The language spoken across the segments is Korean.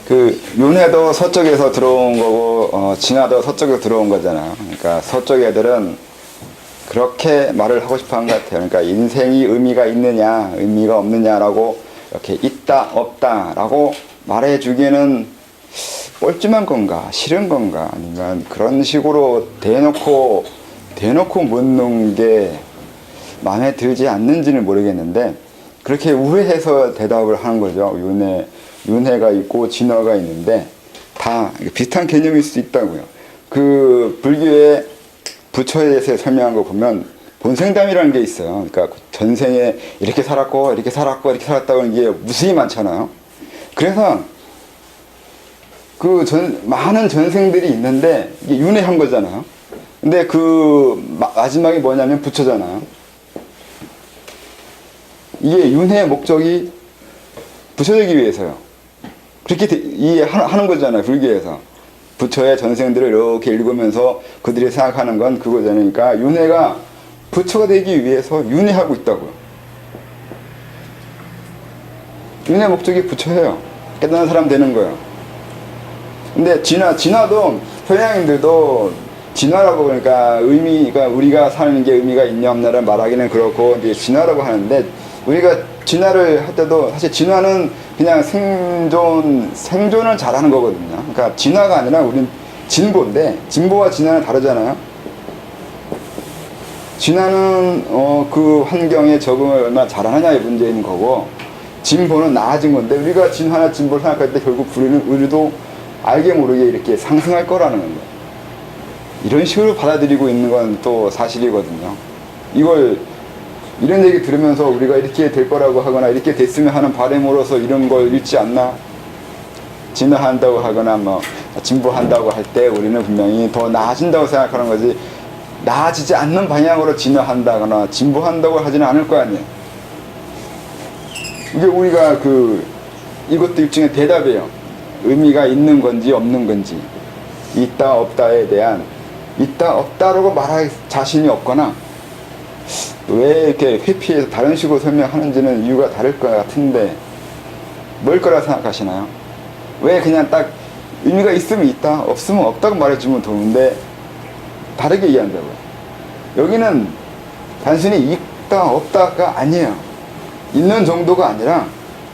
그 윤회도 서쪽에서 들어온 거고 진화도 서쪽에서 들어온 거잖아요. 그러니까 서쪽 애들은 그렇게 말을 하고 싶어 한 것 같아요. 그러니까 인생이 의미가 있느냐 의미가 없느냐라고 이렇게 있다 없다라고 말해주기에는 뻘쭘한 건가 싫은 건가 아니면 그런 식으로 대놓고 묻는 게 마음에 들지 않는지는 모르겠는데 그렇게 우회해서 대답을 하는 거죠. 윤회가 있고 진화가 있는데 다 비슷한 개념일 수 있다고요. 그 불교의 부처에 대해서 설명한 거 보면 본생담이라는 게 있어요. 그러니까 전생에 이렇게 살았고 이렇게 살았고 이렇게 살았다고 하는 게 무수히 많잖아요. 그래서 그 많은 전생들이 있는데 이게 윤회한 거잖아요. 근데 그 마지막이 뭐냐면 부처잖아요. 이게 윤회의 목적이 부처되기 위해서요. 그렇게 이해하는 거잖아요. 불교에서. 부처의 전생들을 이렇게 읽으면서 그들이 생각하는 건 그거잖아요. 그러니까 윤회가 부처가 되기 위해서 윤회하고 있다고요. 윤회 목적이 부처예요. 깨달은 사람 되는 거예요. 근데 진화도 서양인들도 진화라고 그러니까 의미가 우리가 사는 게 의미가 있냐 없냐를 말하기는 그렇고 이제 진화라고 하는데 우리가 진화를 할 때도 사실 진화는 그냥 생존을 잘하는 거거든요. 그러니까 진화가 아니라 우리는 진보인데 진보와 진화는 다르잖아요. 진화는 그 환경에 적응을 얼마나 잘하느냐의 문제인 거고 진보는 나아진 건데 우리가 진화나 진보를 생각할 때 결국 우리도 알게 모르게 이렇게 상승할 거라는 거예요. 이런 식으로 받아들이고 있는 건 또 사실이거든요. 이런 얘기 들으면서 우리가 이렇게 될 거라고 하거나 이렇게 됐으면 하는 바람으로서 이런 걸 읽지 않나? 진화한다고 하거나 뭐 진보한다고 할 때 우리는 분명히 더 나아진다고 생각하는 거지 나아지지 않는 방향으로 진화한다거나 진보한다고 하지는 않을 거 아니에요. 이게 우리가 이것도 일종의 대답이에요. 의미가 있는 건지 없는 건지 있다 없다에 대한 있다 없다라고 말할 자신이 없거나 왜 이렇게 회피해서 다른 식으로 설명하는지는 이유가 다를 것 같은데 뭘 거라 생각하시나요? 왜 그냥 딱 의미가 있으면 있다 없으면 없다고 말해주면 좋은데 다르게 이해한다고요. 여기는 단순히 있다 없다가 아니에요. 있는 정도가 아니라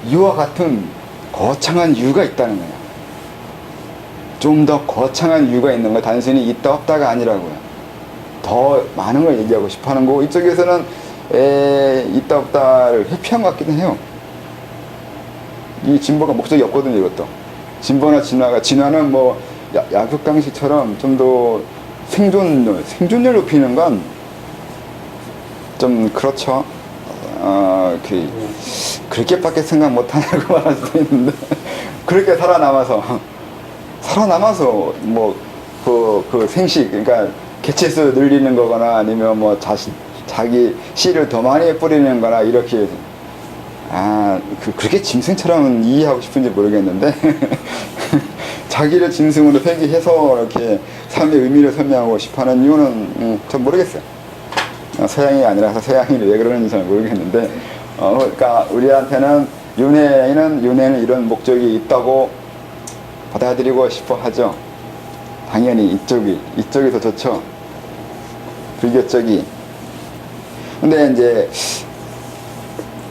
이와 같은 거창한 이유가 있다는 거예요. 좀 더 거창한 이유가 있는 거 단순히 있다 없다가 아니라고요. 더 많은 걸 얘기하고 싶어 하는 거고 이쪽에서는 있다 없다를 회피한 것 같기도 해요. 이 진보가 목적이 없거든요. 이것도 진보나 진화는 뭐 약육강식처럼 좀 더 생존율 높이는 건 좀 그렇죠. 그렇게밖에 생각 못하냐고 말할 수도 있는데 그렇게 살아남아서 뭐 그 생식 그러니까 개체수 늘리는 거거나 아니면 뭐 자기 씨를 더 많이 뿌리는 거나 이렇게 그렇게 짐승처럼 이해하고 싶은지 모르겠는데 자기를 짐승으로 회귀해서 이렇게 삶의 의미를 설명하고 싶어 하는 이유는 전 모르겠어요. 서양이 아니라서 서양이 왜 그러는지 잘 모르겠는데 그러니까 우리한테는 윤회는 이런 목적이 있다고 받아들이고 싶어 하죠. 당연히 이쪽이 더 좋죠. 불교 쪽이. 근데 이제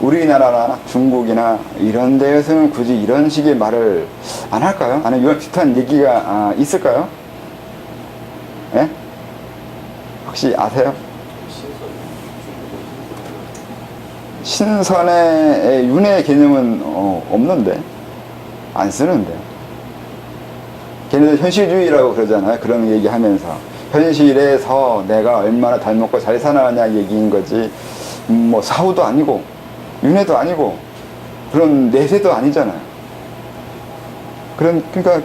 우리나라나 중국이나 이런 데에서는 굳이 이런 식의 말을 안 할까요? 아니면 이런 비슷한 얘기가 있을까요? 예? 혹시 아세요? 신선의 윤회 개념은 없는데 안 쓰는데 걔네들 현실주의라고 그러잖아요. 그런 얘기 하면서 현실에서 내가 얼마나 잘 먹고 잘 사느냐 얘기인 거지 뭐 사후도 아니고 윤회도 아니고 그런 내세도 아니잖아요. 그러니까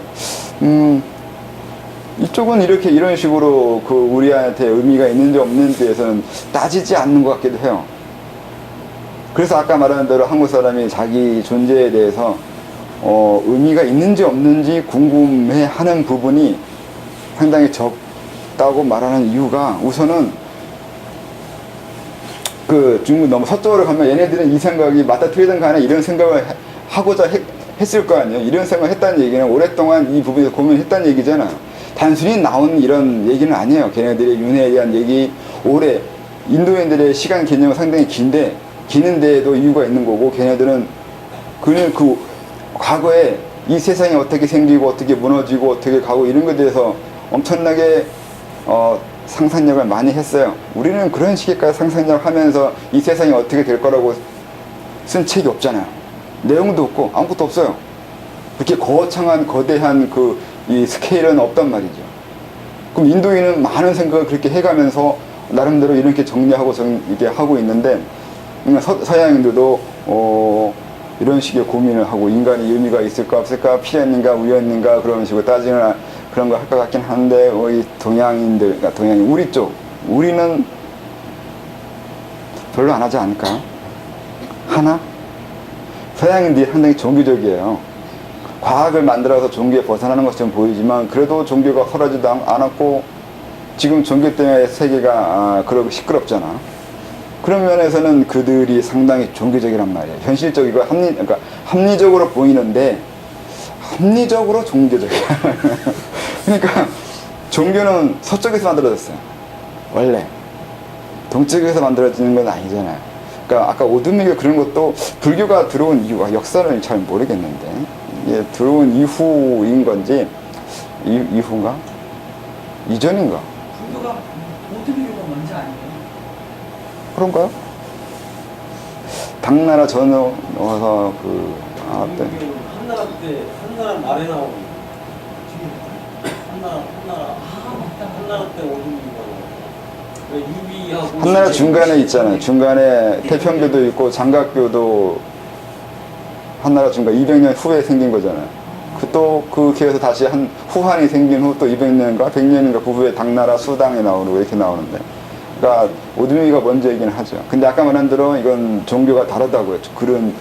이쪽은 이런 식으로 우리한테 의미가 있는지 없는지에서는 따지지 않는 것 같기도 해요. 그래서 아까 말한 대로 한국 사람이 자기 존재에 대해서 의미가 있는지 없는지 궁금해하는 부분이 상당히 적다고 말하는 이유가 우선은 중국 너무 서쪽으로 가면 얘네들은 이 생각이 맞다 틀리든 간에 이런 생각을 하고자 했을 거 아니에요. 이런 생각을 했다는 얘기는 오랫동안 이 부분에서 고민했다는 얘기잖아요. 단순히 나온 이런 얘기는 아니에요. 걔네들의 윤회에 대한 얘기, 오래 인도인들의 시간 개념은 상당히 긴데 기는데에도 이유가 있는 거고, 걔네들은 그 과거에 이 세상이 어떻게 생기고 어떻게 무너지고 어떻게 가고 이런 것에 대해서 엄청나게 상상력을 많이 했어요. 우리는 그런 식의 상상력 하면서 이 세상이 어떻게 될 거라고 쓴 책이 없잖아요. 내용도 없고 아무것도 없어요. 그렇게 거창한 거대한 이 스케일은 없단 말이죠. 그럼 인도인은 많은 생각을 그렇게 해가면서 나름대로 이렇게 정리하고 이렇게 하고 있는데, 서양인들도 이런 식의 고민을 하고, 인간이 의미가 있을까 없을까, 필연인가 우연인가 그런 식으로 따지는 그런 거 할 것 같긴 한데, 이 동양인들, 그러니까 동양인 우리 쪽, 우리는 별로 안 하지 않을까요? 하나? 서양인들이 상당히 종교적이에요. 과학을 만들어서 종교에 벗어나는 것처럼 보이지만 그래도 종교가 사라지도 않았고, 지금 종교 때문에 세계가 그러고 시끄럽잖아. 그런 면에서는 그들이 상당히 종교적이란 말이에요. 현실적이고 그러니까 합리적으로 보이는데 합리적으로 종교적이야. 그러니까 종교는 서쪽에서 만들어졌어요. 원래 동쪽에서 만들어지는 건 아니잖아요. 그러니까 아까 오두밀교 그런 것도 불교가 들어온 이유가 역사를 잘 모르겠는데, 이게 들어온 이후인 건지 이후인가? 이전인가? 불교가 오두밀교가 먼저 아니에요? 그런가요? 당나라 전후 와서 한나라 때 한나라 말에 나오는 한나라 때 오두밀교가 유비하고 한나라 중간에 있잖아요. 중간에 태평교도 있고 장각교도 한나라 중간 200년 후에 생긴 거잖아요. 그 기회에서 다시 후한이 생긴 후 또 200년인가 100년인가 그 후에 당나라 수당이 나오고 이렇게 나오는데, 그러니까 오두밀교가 먼저이긴 하죠. 근데 아까 말한 대로 이건 종교가 다르다고요. 그러니까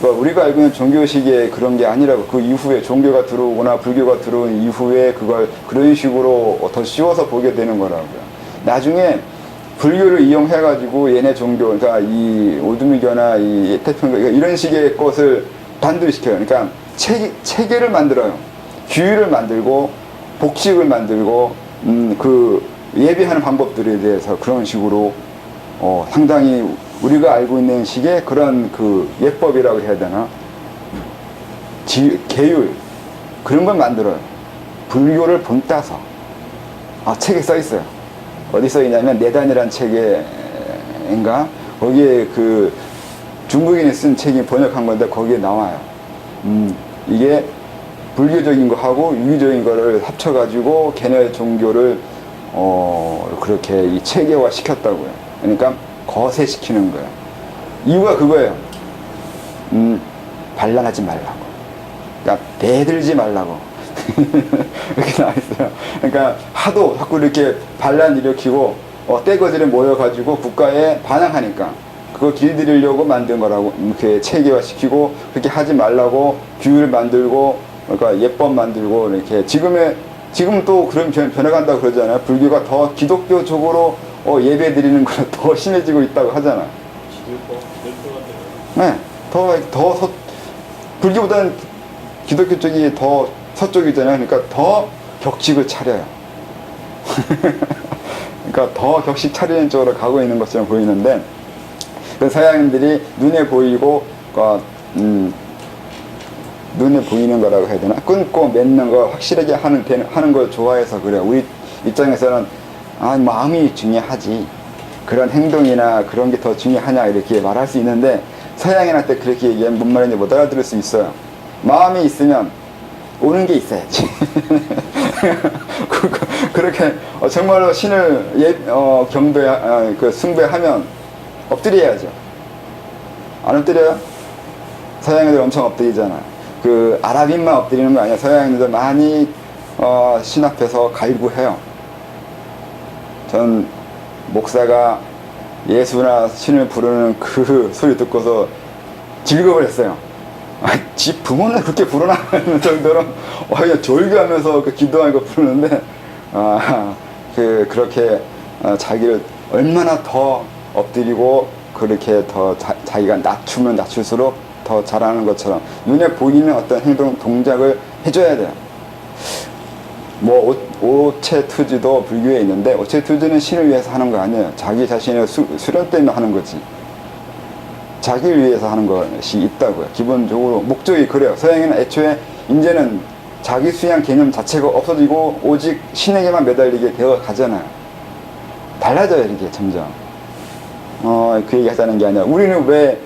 우리가 알고 있는 종교식의 그런 게 아니라고. 그 이후에 종교가 들어오거나 불교가 들어온 이후에 그걸 그런 식으로 더 씌워서 보게 되는 거라고요. 나중에 불교를 이용해가지고 얘네 종교, 그러니까 이 오두밀교나 이 태평교 이런 식의 것을 반대로 시켜요. 그러니까 체계를 만들어요. 규율을 만들고 복식을 만들고 그 예배하는 방법들에 대해서 그런 식으로 상당히 우리가 알고 있는 식의 그런 그 예법이라고 해야 되나, 계율 그런 걸 만들어요. 불교를 본따서 책에 써 있어요. 어디 써 있냐면 내단이란 책에인가, 거기에 그 중국인이 쓴 책이 번역한 건데 거기에 나와요. 이게 불교적인 거하고 유교적인 거를 합쳐가지고 걔네 종교를 그렇게 이 체계화 시켰다고요. 그러니까 거세시키는 거예요. 이유가 그거예요. 반란하지 말라고. 그러니까 대들지 말라고. 이렇게 나와 있어요. 그러니까 하도 자꾸 이렇게 반란 일으키고 떼거지를 모여가지고 국가에 반항하니까 그거 길들이려고 만든 거라고, 이렇게 체계화 시키고 그렇게 하지 말라고 규율 만들고, 그러니까 예법 만들고 이렇게. 지금 또 그런 변해간다고 그러잖아요. 불교가 더 기독교 쪽으로 예배 드리는 거는 더 심해지고 있다고 하잖아. 네, 불교보다는 기독교 쪽이 더 서쪽이잖아요. 그러니까 더 격식을 차려요. 그러니까 더 격식 차리는 쪽으로 가고 있는 것처럼 보이는데, 그 서양인들이 눈에 보이고, 눈에 보이는 거라고 해야 되나? 끊고 맺는 거 확실하게 하는 걸 좋아해서 그래요. 우리 입장에서는 마음이 중요하지, 그런 행동이나 그런 게 더 중요하냐 이렇게 말할 수 있는데, 서양인한테 그렇게 얘기하면 뭔 말인지 못 알아들을 수 있어요. 마음이 있으면 오는 게 있어야지. 그렇게 정말로 신을 숭배하면 엎드려야죠. 안 엎드려요? 서양인들 엄청 엎드리잖아. 그 아랍인만 엎드리는 거 아니야. 서양인들 많이 신 앞에서 갈구해요. 전 목사가 예수나 신을 부르는 그 소리 듣고서 즐거워를 했어요. 지 부모는 그렇게 부르나 하는 정도로 그냥 졸교하면서 기도하고 부르는데, 그렇게 자기를 얼마나 더 엎드리고 그렇게 더 자기가 낮추면 낮출수록 더 잘하는 것처럼 눈에 보이는 어떤 행동, 동작을 해줘야 돼요. 뭐 오체투지도 불교에 있는데 오체투지는 신을 위해서 하는 거 아니에요. 자기 자신의 수련 때문에 하는 거지. 자기를 위해서 하는 것이 있다고요. 기본적으로 목적이 그래요. 서양에는 애초에 이제는 자기 수양 개념 자체가 없어지고 오직 신에게만 매달리게 되어 가잖아요. 달라져요, 이렇게 점점. 그 얘기 하자는 게 아니라 우리는 왜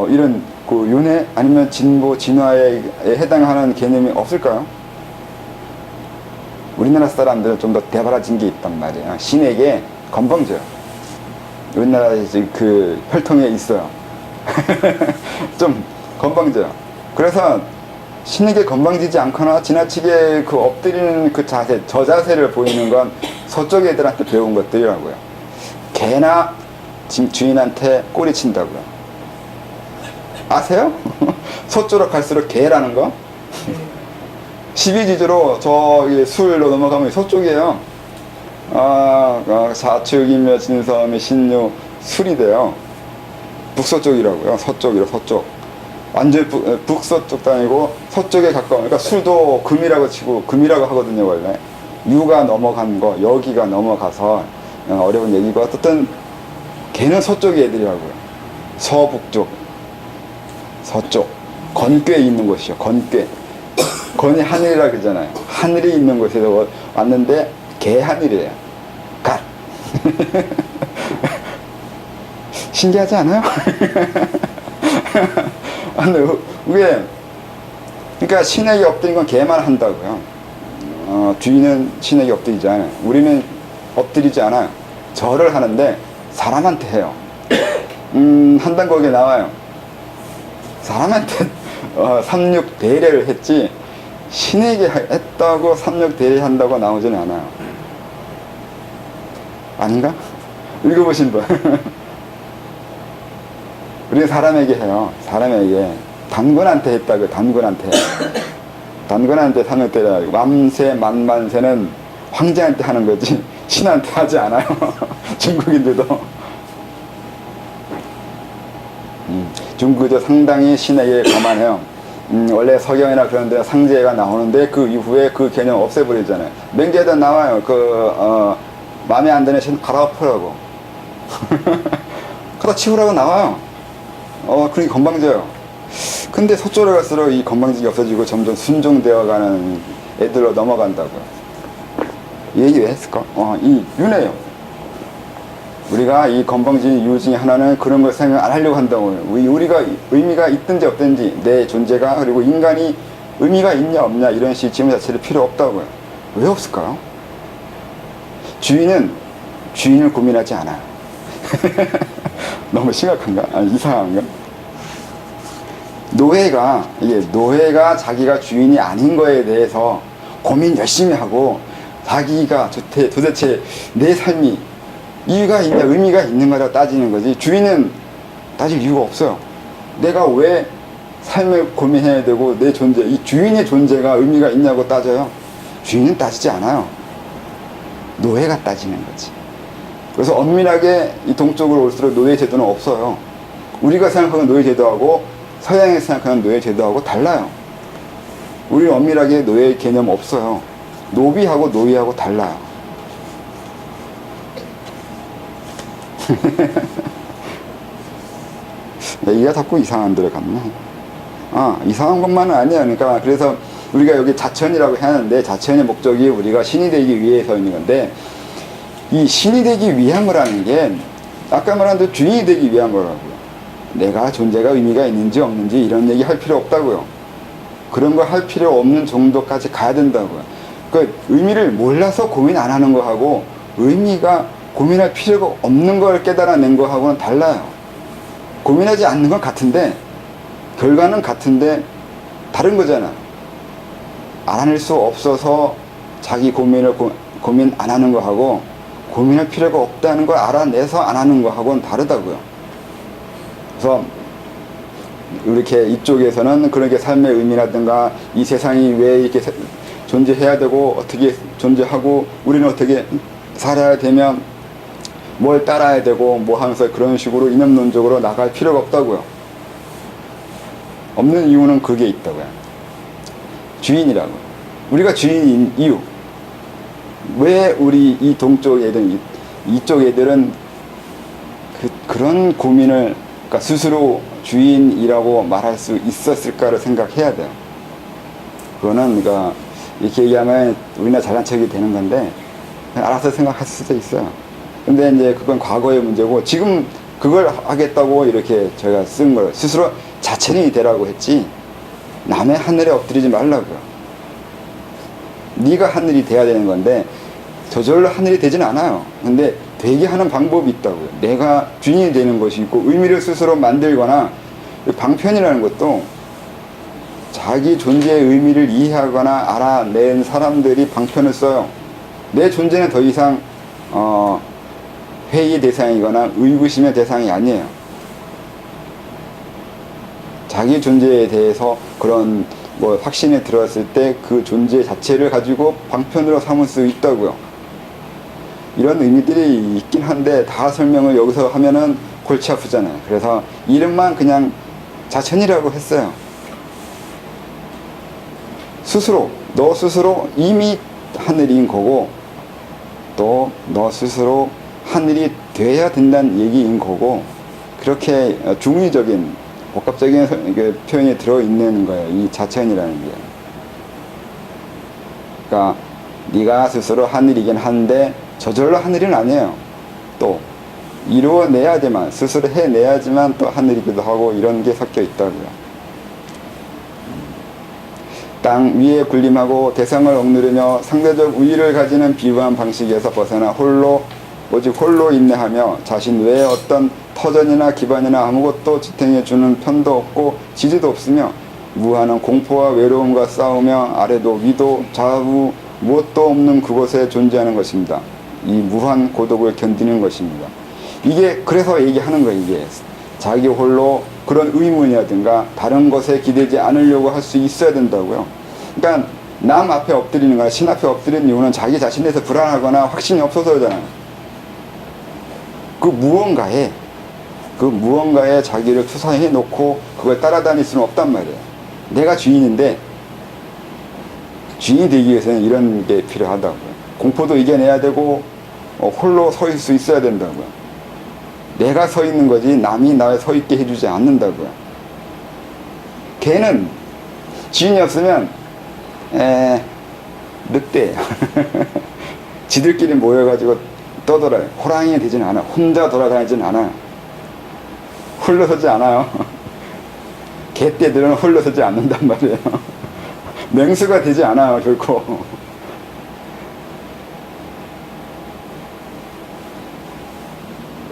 이런 그 윤회 아니면 진보 진화에 해당하는 개념이 없을까요? 우리나라 사람들은 좀 더 대바라진 게 있단 말이에요. 신에게 건방져요. 우리나라에 그 혈통에 있어요. 좀 건방져요. 그래서 신에게 건방지지 않거나 지나치게 그 엎드리는 그 자세, 저 자세를 보이는 건 서쪽 애들한테 배운 것들이라고요. 개나 주인한테 꼬리 친다고요. 아세요? 서쪽으로 갈수록 개라는 거? 12지주로 저기 술로 넘어가면 서쪽이에요. 사축이며 진섬이 신유 술이 돼요. 북서쪽이라고요. 서쪽이라 서쪽. 완전 북서쪽도 아니고 서쪽에 가까운. 그러니까 술도 금이라고 치고 금이라고 하거든요, 원래. 유가 넘어간 거, 여기가 넘어가서 어려운 얘기고 어쨌든 걔는 서쪽의 애들이라고요. 서북쪽, 서쪽. 건꽤 있는 곳이요. 건꽤. 건이 하늘이라 그러잖아요. 하늘이 있는 곳에서 왔는데 개 하늘이에요. 갓. 신기하지 않아요? 왜? 그러니까 신에게 엎드린 건 개만 한다고요. 주인은 신에게 엎드리지 않아요. 우리는 엎드리지 않아요. 절을 하는데 사람한테 해요. 한단 거기에 나와요. 사람한테 삼육 대례를 했지 신에게 했다고 삼육 대례한다고 나오지는 않아요. 아닌가? 읽어보신 분. 우리는 사람에게 해요. 사람에게. 단군한테 했다고, 단군한테. 단군한테 삼육 대례. 맘새, 만만새는 황제한테 하는 거지 신한테 하지 않아요. 중국인들도. 중국도 상당히 신에게 거만해요. 원래 서경이나 그런 데 상제가 나오는데 그 이후에 그 개념 없애버리잖아요. 맹제에다 나와요. 마음에 안 드는 신 갈아엎으라고. 갖다 치우라고 나와요. 그러니 건방져요. 근데 서쪽으로 갈수록 이 건방지게 없어지고 점점 순종되어가는 애들로 넘어간다고요. 이 얘기 왜 했을까? 이 윤회요. 우리가 이 건방진 이유 중에 하나는 그런 걸 생각 안 하려고 한다고요. 우리가 의미가 있든지 없든지 내 존재가 그리고 인간이 의미가 있냐 없냐 이런 식의 질문 자체를 필요 없다고요. 왜 없을까요? 주인은 주인을 고민하지 않아요. 너무 심각한가? 이상한가? 노예가 자기가 주인이 아닌 거에 대해서 고민 열심히 하고 자기가 도대체 내 삶이 이유가 있냐 의미가 있는가를 따지는 거지 주인은 따질 이유가 없어요. 내가 왜 삶을 고민해야 되고 내 존재, 이 주인의 존재가 의미가 있냐고 따져요. 주인은 따지지 않아요. 노예가 따지는 거지. 그래서 엄밀하게 이 동쪽으로 올수록 노예 제도는 없어요. 우리가 생각하는 노예 제도하고 서양에서 생각하는 노예 제도하고 달라요. 우리는 엄밀하게 노예 개념 없어요. 노비하고 노예하고 달라요. 얘기가 자꾸 이상한 데로 갔네. 이상한 것만은 아니에요. 그러니까 그래서 우리가 여기 자천이라고 하는데 자천의 목적이 우리가 신이 되기 위해서 있는 건데 이 신이 되기 위한 거라는 게 아까 말한 대로 주인이 되기 위한 거라고요. 내가 존재가 의미가 있는지 없는지 이런 얘기 할 필요 없다고요. 그런 거 할 필요 없는 정도까지 가야 된다고요. 그 의미를 몰라서 고민 안 하는 거하고 의미가 고민할 필요가 없는 걸 깨달아낸 거하고는 달라요. 고민하지 않는 건 같은데 결과는 같은데 다른 거잖아. 알아낼 수 없어서 자기 고민을 고민 안 하는 거하고 고민할 필요가 없다는 걸 알아내서 안 하는 거하고는 다르다고요. 그래서 이렇게 이쪽에서는 그렇게 삶의 의미라든가 이 세상이 왜 이렇게 존재해야 되고 어떻게 존재하고 우리는 어떻게 살아야 되면 뭘 따라야 되고 뭐 하면서 그런 식으로 이념론적으로 나갈 필요가 없다고요. 없는 이유는 그게 있다고요. 주인이라고. 우리가 주인인 이유. 왜 우리 이 동쪽 애들, 이쪽 애들은 그런 고민을, 그러니까 스스로 주인이라고 말할 수 있었을까를 생각해야 돼요. 그거는 그러니까 이렇게 얘기하면 우리나라 잘난 척이 되는 건데 알아서 생각할 수도 있어요. 근데 이제 그건 과거의 문제고 지금 그걸 하겠다고 이렇게 제가 쓴 거예요. 스스로 자천이 되라고 했지 남의 하늘에 엎드리지 말라고요. 네가 하늘이 돼야 되는 건데 저절로 하늘이 되진 않아요. 근데 되게 하는 방법이 있다고요. 내가 주인이 되는 것이 있고 의미를 스스로 만들거나 방편이라는 것도 자기 존재의 의미를 이해하거나 알아낸 사람들이 방편을 써요. 내 존재는 더 이상 회의 대상이거나 의구심의 대상이 아니에요. 자기 존재에 대해서 그런 뭐 확신에 들었을 때 그 존재 자체를 가지고 방편으로 삼을 수 있다고요. 이런 의미들이 있긴 한데 다 설명을 여기서 하면은 골치 아프잖아요. 그래서 이름만 그냥 자천이라고 했어요. 스스로, 너 스스로 이미 하늘인 거고 또 너 스스로 하늘이 돼야 된다는 얘기인 거고 그렇게 중의적인 복합적인 표현이 들어있는 거예요. 이 자천이라는 게. 그러니까 네가 스스로 하늘이긴 한데 저절로 하늘은 아니에요. 또 이루어내야지만 스스로 해내야지만 또 하늘이기도 하고 이런 게 섞여 있다고요. 땅 위에 군림하고 대상을 억누르며 상대적 우위를 가지는 비유한 방식에서 벗어나 오직 홀로 인내하며 자신 외에 어떤 터전이나 기반이나 아무것도 지탱해 주는 편도 없고 지지도 없으며 무한한 공포와 외로움과 싸우며 아래도 위도 좌우 무엇도 없는 그곳에 존재하는 것입니다. 이 무한 고독을 견디는 것입니다. 이게 그래서 얘기하는 거예요. 이게 자기 홀로 그런 의문이라든가 다른 것에 기대지 않으려고 할 수 있어야 된다고요. 그러니까 남 앞에 엎드리는 거나 신 앞에 엎드리는 이유는 자기 자신에서 불안하거나 확신이 없어서잖아요. 그 무언가에 자기를 투사해 놓고 그걸 따라다닐 수는 없단 말이에요. 내가 주인인데 주인이 되기 위해서는 이런 게 필요하다고요. 공포도 이겨내야 되고 홀로 서 있을 수 있어야 된다고요. 내가 서 있는 거지 남이 나를 서 있게 해주지 않는다고요. 개는 주인이 없으면 늑대예요. 지들끼리 모여가지고 떠돌아요. 호랑이가 되지는 않아. 혼자 돌아다니지는 않아요. 홀로서지 않아요. 개떼들은 홀로서지 않는단 말이에요. 맹수가 되지 않아요, 결코.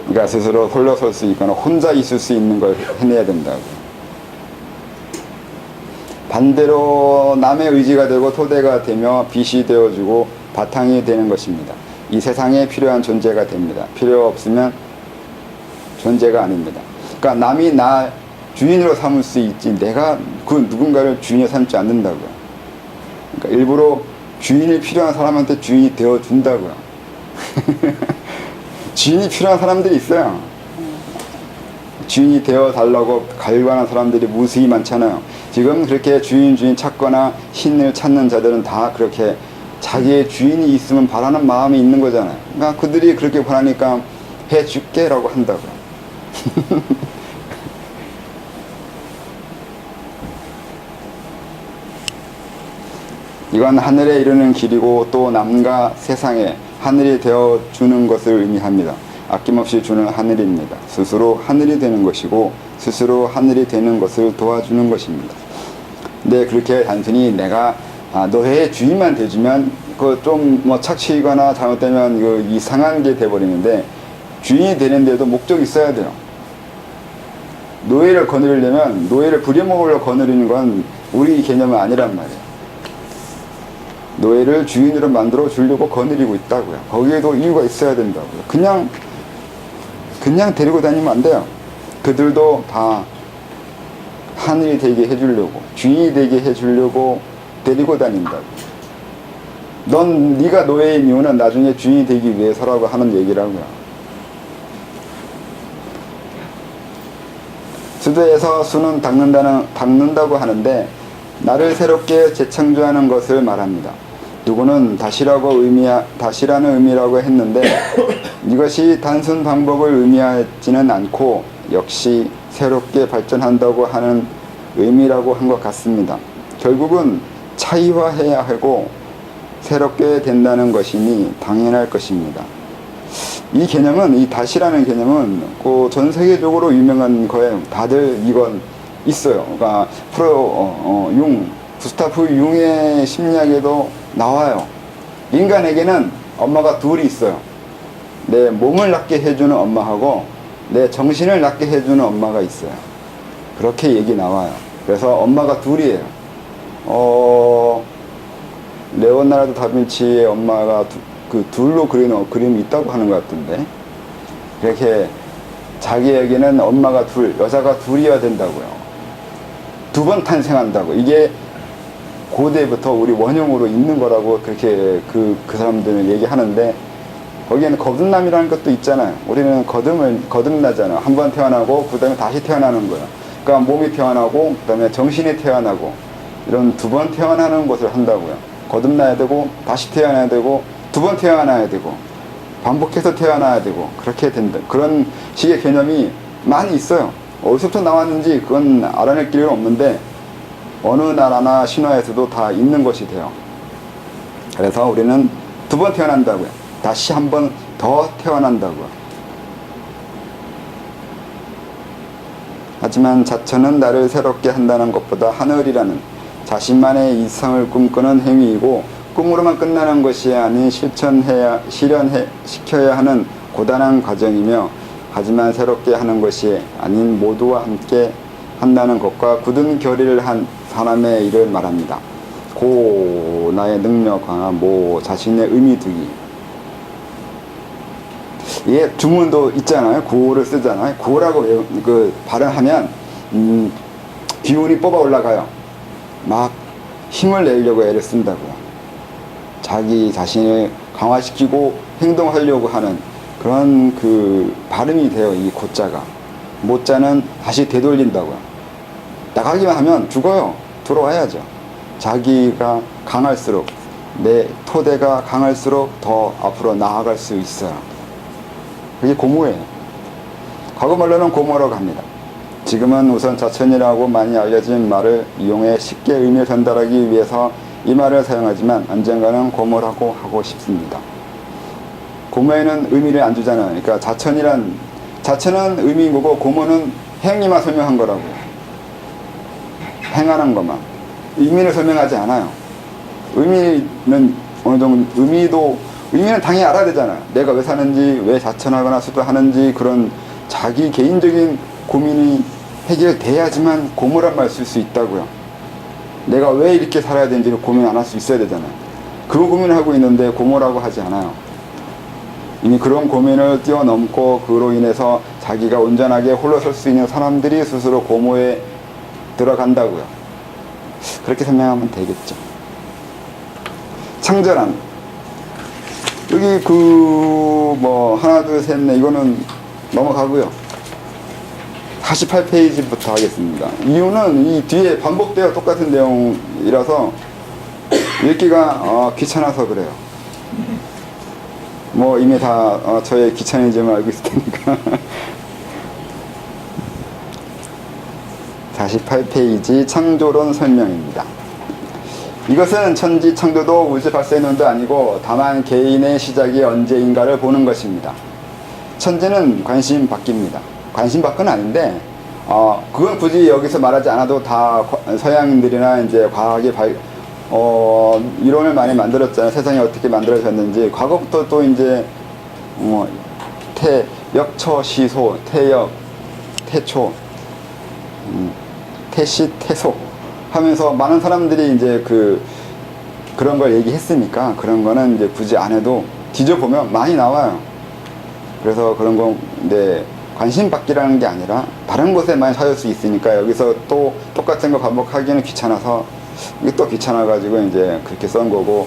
그러니까 스스로 홀로 설 수 있거나 혼자 있을 수 있는 걸 해내야 된다고. 반대로 남의 의지가 되고 토대가 되며 빛이 되어주고 바탕이 되는 것입니다. 이 세상에 필요한 존재가 됩니다. 필요 없으면 존재가 아닙니다. 그러니까 남이 나 주인으로 삼을 수 있지 내가 그 누군가를 주인으로 삼지 않는다고요. 그러니까 일부러 주인이 필요한 사람한테 주인이 되어준다고요. 주인이 필요한 사람들이 있어요. 주인이 되어달라고 갈구하는 사람들이 무수히 많잖아요. 지금 그렇게 주인 찾거나 신을 찾는 자들은 다 그렇게 자기의 주인이 있으면 바라는 마음이 있는 거잖아요. 그러니까 그들이 그렇게 바라니까 해줄게 라고 한다고요. 이건 하늘에 이르는 길이고 또 남과 세상에 하늘이 되어주는 것을 의미합니다. 아낌없이 주는 하늘입니다. 스스로 하늘이 되는 것이고 스스로 하늘이 되는 것을 도와주는 것입니다. 근데 그렇게 단순히 내가 너의 주인만 돼주면 그 좀 뭐 착취거나 잘못되면 이거 이상한 게 돼버리는데 주인이 되는데도 목적이 있어야 돼요. 노예를 거느리려면 노예를 부려먹으려 거느리는 건 우리 개념은 아니란 말이에요. 노예를 주인으로 만들어 주려고 거느리고 있다고요. 거기에도 이유가 있어야 된다고요. 그냥 데리고 다니면 안 돼요. 그들도 다 하늘이 되게 해주려고 주인이 되게 해주려고 데리고 다닌다고. 네가 노예인 이유는 나중에 주인이 되기 위해서라고 하는 얘기라고요. 수도에서 수는 닦는다고 하는데 나를 새롭게 재창조하는 것을 말합니다. 누구는 다시라는 의미라고 했는데 이것이 단순 방법을 의미하지는 않고 역시 새롭게 발전한다고 하는 의미라고 한 것 같습니다. 결국은 차이화해야 하고 새롭게 된다는 것이니 당연할 것입니다. 이 개념은, 이 다시라는 개념은 전 세계적으로 유명한 거예요. 다들 이건 있어요. 그러니까 구스타프 융의 심리학에도 나와요. 인간에게는 엄마가 둘이 있어요. 내 몸을 낫게 해주는 엄마하고 내 정신을 낫게 해주는 엄마가 있어요. 그렇게 얘기 나와요. 그래서 엄마가 둘이에요. 레오나르도 다빈치의 엄마가 둘로 그리는 그림이 있다고 하는 것 같던데, 그렇게 자기에게는 엄마가 여자가 둘이어야 된다고요. 2번 탄생한다고. 이게 고대부터 우리 원형으로 있는 거라고 그렇게 그 사람들은 얘기하는데, 거기에는 거듭남이라는 것도 있잖아요. 우리는 거듭나잖아요. 한 번 태어나고 그 다음에 다시 태어나는 거예요. 그러니까 몸이 태어나고 그 다음에 정신이 태어나고, 이런 2번 태어나는 것을 한다고요. 거듭나야 되고 다시 태어나야 되고 2번 태어나야 되고 반복해서 태어나야 되고, 그렇게 된다. 그런 식의 개념이 많이 있어요. 어디서부터 나왔는지 그건 알아낼 길은 없는데 어느 나라나 신화에서도 다 있는 것이 돼요. 그래서 우리는 2번 태어난다고요. 다시 한 번 더 태어난다고요. 하지만 자처는 나를 새롭게 한다는 것보다 하늘이라는 자신만의 이상을 꿈꾸는 행위이고, 꿈으로만 끝나는 것이 아닌 실현시켜야 하는 고단한 과정이며, 하지만 새롭게 하는 것이 아닌 모두와 함께 한다는 것과 굳은 결의를 한 사람의 일을 말합니다. 고 나의 능력 강화 모 자신의 의미 두기. 예, 주문도 있잖아요. 고를 쓰잖아요. 고라고 발음하면 기운이 뽑아 올라가요. 막 힘을 내려고 애를 쓴다고요. 자기 자신을 강화시키고 행동하려고 하는 그런 발음이 돼요. 이 고자가. 모자는 다시 되돌린다고요. 나가기만 하면 죽어요. 들어와야죠. 자기가 강할수록, 내 토대가 강할수록 더 앞으로 나아갈 수 있어요. 그게 고모예요. 과거 말로는 고모라고 합니다. 지금은 우선 자천이라고 많이 알려진 말을 이용해 쉽게 의미를 전달하기 위해서 이 말을 사용하지만 언젠가는 고모라고 하고 싶습니다. 고모에는 의미를 안 주잖아요. 그러니까 자천은 의미인 거고, 고모는 행위만 설명한 거라고요. 행하는 것만. 의미를 설명하지 않아요. 의미는 어느 정도, 의미는 당연히 알아야 되잖아요. 내가 왜 사는지, 왜 자천하거나 수도하는지, 그런 자기 개인적인 고민이 해결돼야지만 고모란 말 쓸 수 있다고요. 내가 왜 이렇게 살아야 되는지를 고민 안 할 수 있어야 되잖아요. 그 고민을 하고 있는데 고모라고 하지 않아요. 이미 그런 고민을 뛰어넘고 그로 인해서 자기가 온전하게 홀로 설 수 있는 사람들이 스스로 고모에 들어간다고요. 그렇게 설명하면 되겠죠. 창절함. 여기 하나 둘 셋 넷 이거는 넘어가고요. 48페이지부터 하겠습니다. 이유는 이 뒤에 반복되어 똑같은 내용이라서 읽기가 귀찮아서 그래요. 이미 다 저의 귀차니즘을 알고 있을 테니까. 48페이지 창조론 설명입니다. 이것은 천지 창조도 우주 발생론도 아니고 다만 개인의 시작이 언제인가를 보는 것입니다. 천지는 관심 밖입니다. 관심 밖은 아닌데, 그건 굳이 여기서 말하지 않아도 다 서양인들이나 이제 과학이 이론을 많이 만들었잖아요. 세상이 어떻게 만들어졌는지. 과거부터 또 이제, 역처, 시소, 태역, 태초, 태시, 태소 하면서 많은 사람들이 이제 그런 걸 얘기했으니까 그런 거는 이제 굳이 안 해도 뒤져보면 많이 나와요. 그래서 그런 건, 관심 받기라는 게 아니라 다른 곳에 많이 찾을 수 있으니까 여기서 또 똑같은 거 반복하기는 귀찮아서 이게 또 귀찮아가지고 이제 그렇게 쓴 거고,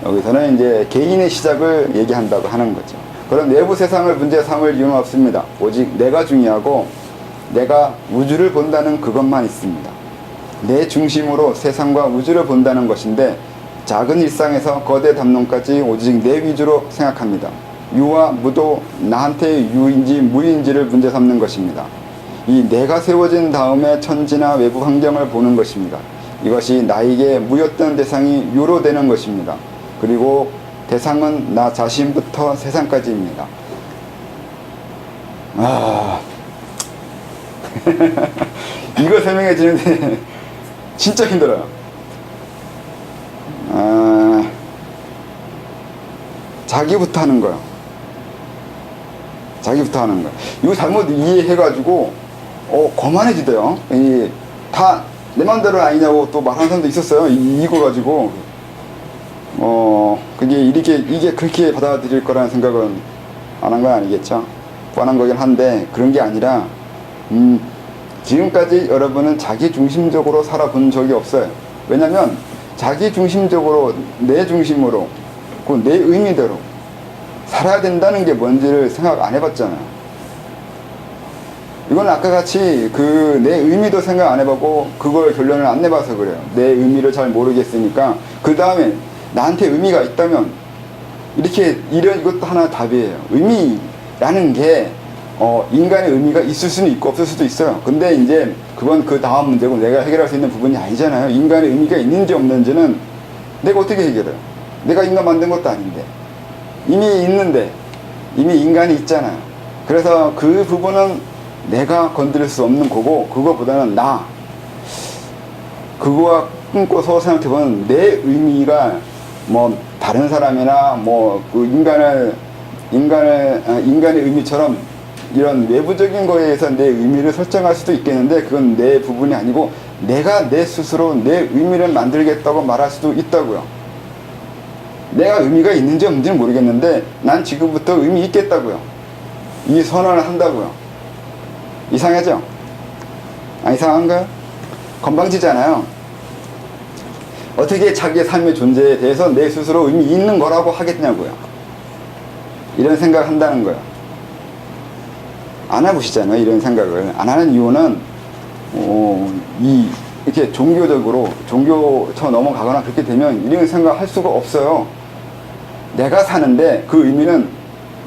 여기서는 이제 개인의 시작을 얘기한다고 하는 거죠. 그런 내부 세상을 문제 삼을 이유는 없습니다. 오직 내가 중요하고 내가 우주를 본다는 그것만 있습니다. 내 중심으로 세상과 우주를 본다는 것인데 작은 일상에서 거대 담론까지 오직 내 위주로 생각합니다. 유와 무도 나한테 유인지 무인지를 문제 삼는 것입니다. 이 내가 세워진 다음에 천지나 외부 환경을 보는 것입니다. 이것이 나에게 무였던 대상이 유로 되는 것입니다. 그리고 대상은 나 자신부터 세상까지입니다. 이거 설명해 주는데 진짜 힘들어요. 자기부터 하는 거야. 자기부터 하는 거야. 이거 잘못 이해해가지고 거만해지대요. 다 내 맘대로 아니냐고 또 말하는 사람도 있었어요. 이거 가지고 그게 이게 그렇게 받아들일 거라는 생각은 안 한 건 아니겠죠. 뻔한 거긴 한데 그런 게 아니라 지금까지 여러분은 자기 중심적으로 살아본 적이 없어요. 왜냐면 자기 중심적으로 내 중심으로 내 의미대로 살아야 된다는 게 뭔지를 생각 안 해봤잖아요. 이건 아까 같이 내 의미도 생각 안 해보고 그걸 결론을 안 내봐서 그래요. 내 의미를 잘 모르겠으니까 그 다음에 나한테 의미가 있다면 이것도 하나 답이에요. 의미라는 게 인간의 의미가 있을 수는 있고 없을 수도 있어요. 근데 이제 그건 그 다음 문제고 내가 해결할 수 있는 부분이 아니잖아요. 인간의 의미가 있는지 없는지는 내가 어떻게 해결해요? 내가 인간 만든 것도 아닌데 이미 있는데 이미 인간이 있잖아요. 그래서 그 부분은 내가 건드릴 수 없는 거고 그거보다는 그거와 끊고서 생각해보면 내 의미가 뭐 다른 사람이나 그 인간의 의미처럼 이런 외부적인 거에 의해서 내 의미를 설정할 수도 있겠는데 그건 내 부분이 아니고 내가 내 스스로 내 의미를 만들겠다고 말할 수도 있다고요. 내가 의미가 있는지 없는지는 모르겠는데 난 지금부터 의미 있겠다고요. 이 선언을 한다고요. 이상하죠? 안 이상한가요? 건방지잖아요. 어떻게 자기의 삶의 존재에 대해서 내 스스로 의미 있는 거라고 하겠냐고요. 이런 생각을 한다는 거예요. 안 해보시잖아요. 이런 생각을. 안 하는 이유는 이렇게 종교적으로 종교처럼 넘어가거나 그렇게 되면 이런 생각을 할 수가 없어요. 내가 사는데 그 의미는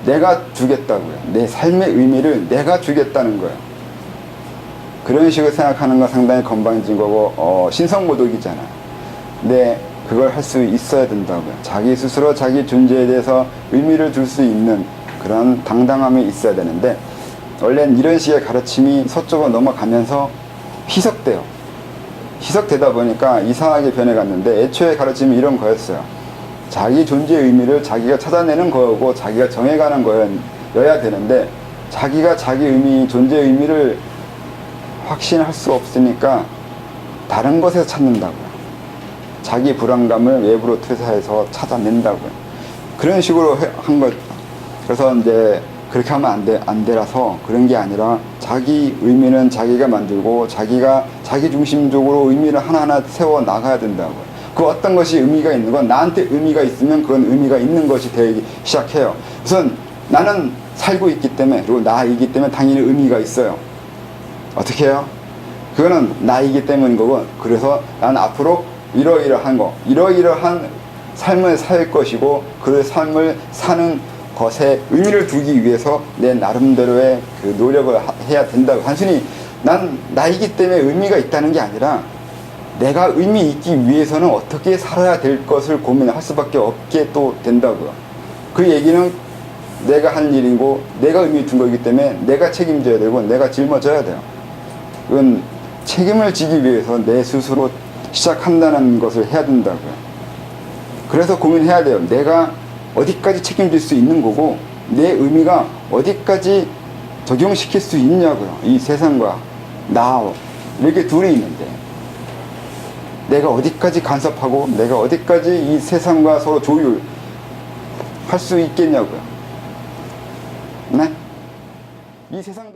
내가 주겠다고요. 내 삶의 의미를 내가 주겠다는 거예요. 그런 식으로 생각하는 건 상당히 건방진 거고 신성모독이잖아요. 근데 그걸 할 수 있어야 된다고요. 자기 스스로 자기 존재에 대해서 의미를 줄 수 있는 그런 당당함이 있어야 되는데 원래는 이런 식의 가르침이 서쪽으로 넘어가면서 희석돼요. 희석되다 보니까 이상하게 변해갔는데 애초에 가르침이 이런 거였어요. 자기 존재의 의미를 자기가 찾아내는 거고 자기가 정해가는 거여야 되는데 자기가 자기 존재의 의미를 확신할 수 없으니까 다른 것에서 찾는다고요. 자기 불안감을 외부로 퇴사해서 찾아낸다고요. 그런 식으로 한 거. 그래서 이제 그렇게 하면 안 되라서 그런 게 아니라 자기 의미는 자기가 만들고 자기가 자기 중심적으로 의미를 하나하나 세워 나가야 된다고요. 그 어떤 것이 의미가 있는 건 나한테 의미가 있으면 그건 의미가 있는 것이 되기 시작해요. 우선 나는 살고 있기 때문에 그리고 나이기 때문에 당연히 의미가 있어요. 어떻게 해요? 그거는 나이기 때문인 거고 그래서 난 앞으로 이러이러한 삶을 살 것이고 그 삶을 사는 것에 의미를 두기 위해서 내 나름대로의 그 노력을 해야 된다고. 단순히 난 나이기 때문에 의미가 있다는 게 아니라 내가 의미 있기 위해서는 어떻게 살아야 될 것을 고민할 수밖에 없게 또 된다고요. 그 얘기는 내가 한 일이고 내가 의미 둔 거기 때문에 내가 책임져야 되고 내가 짊어져야 돼요. 그건 책임을 지기 위해서 내 스스로 시작한다는 것을 해야 된다고요. 그래서 고민해야 돼요. 내가 어디까지 책임질 수 있는 거고 내 의미가 어디까지 적용시킬 수 있냐고요. 이 세상과 나 이렇게 둘이 있는데 내가 어디까지 간섭하고 내가 어디까지 이 세상과 서로 조율할 수 있겠냐고요. 네? 이 세상